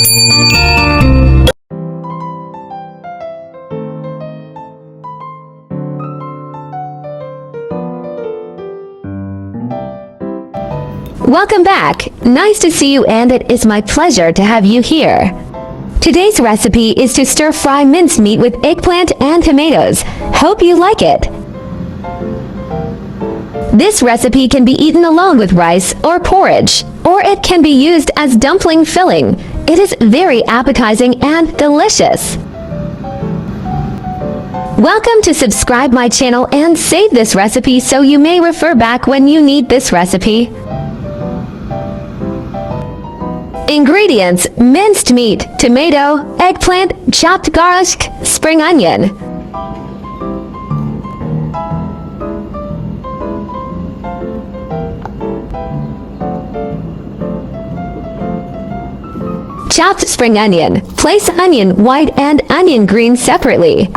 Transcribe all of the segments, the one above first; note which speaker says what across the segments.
Speaker 1: Welcome back! Nice to see you, and it is my pleasure to have you here. Today's recipe is to stir-fry minced meat with eggplant and tomatoes. Hope you like it! This recipe can be eaten alone with rice or porridge, or it can be used as dumpling filling. It is very appetizing and delicious. Welcome to subscribe my channel and save this recipe so you may refer back when you need this recipe. Ingredients: minced meat, tomato, eggplant, chopped garlic, spring onion. Chopped spring onion. Place onion white and onion green separately.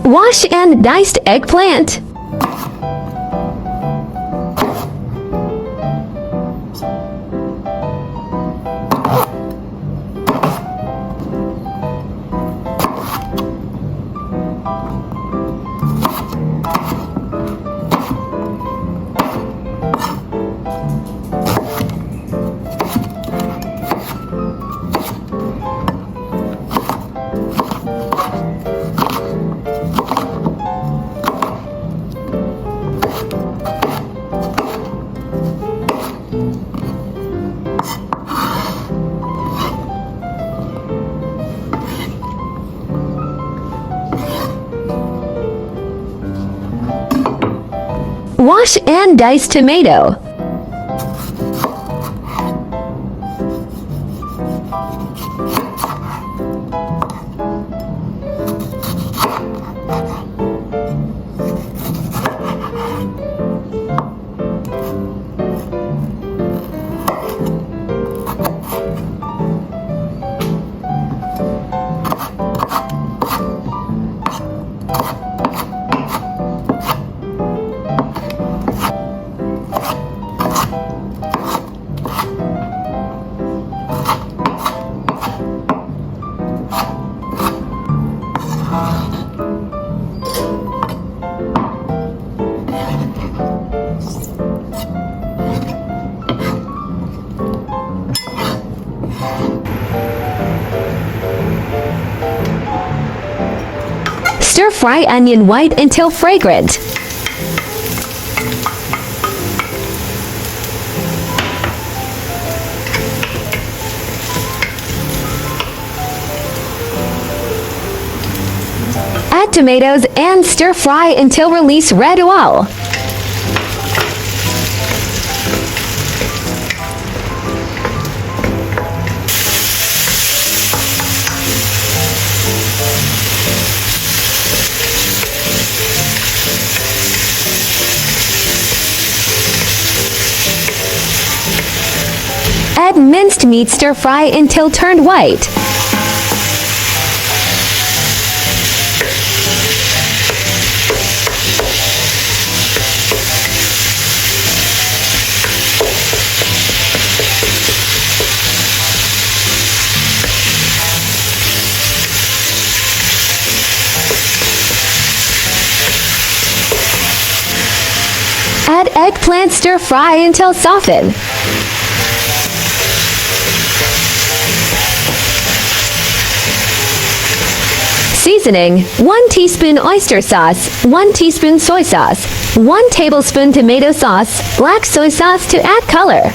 Speaker 1: Wash and diced eggplant. Wash and dice tomato. Stir-fry onion white until fragrant. Add tomatoes and stir-fry until release red oil. Add minced meat, stir-fry until turned white. Add eggplant, stir-fry until softened. Seasoning: 1 teaspoon oyster sauce, 1 teaspoon soy sauce, 1 tablespoon tomato sauce, black soy sauce to add color.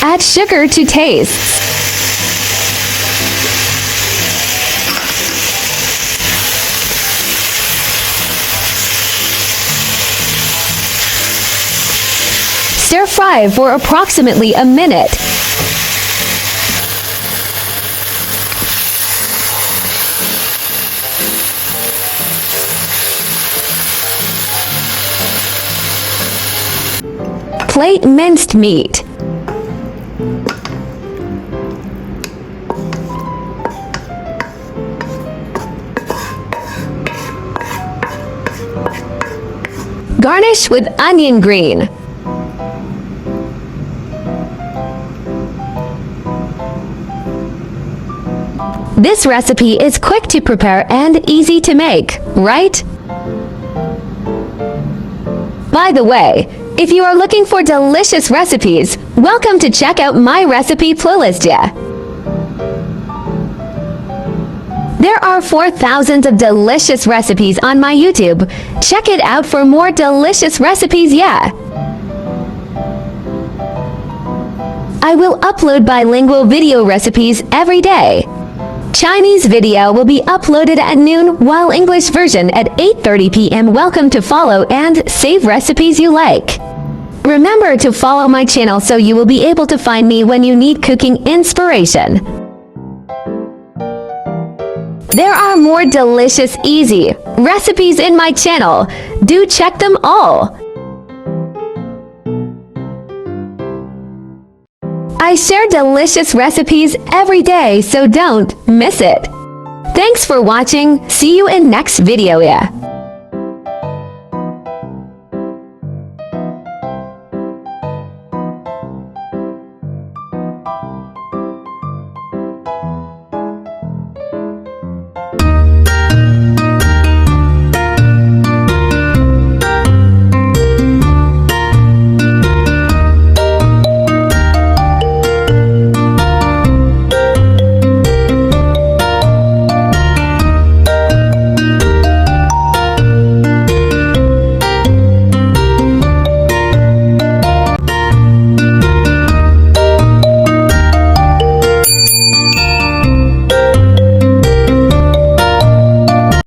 Speaker 1: Add sugar to taste. Stir fry for approximately a minute. Plate minced meat. Garnish with onion green. This recipe is quick to prepare and easy to make, right? By the way, if you are looking for delicious recipes, welcome to check out my recipe playlist. There are 4,000 of delicious recipes on my YouTube. Check it out for more delicious recipes. I will upload bilingual video recipes every day. Chinese video will be uploaded at noon, while English version at 8:30 p.m. Welcome to follow and save recipes you like. Remember to follow my channel so you will be able to find me when you need cooking inspiration. There are more delicious, easy recipes in my channel. Do check them all. I share delicious recipes every day, so don't miss it. Thanks for watching. See you in next video.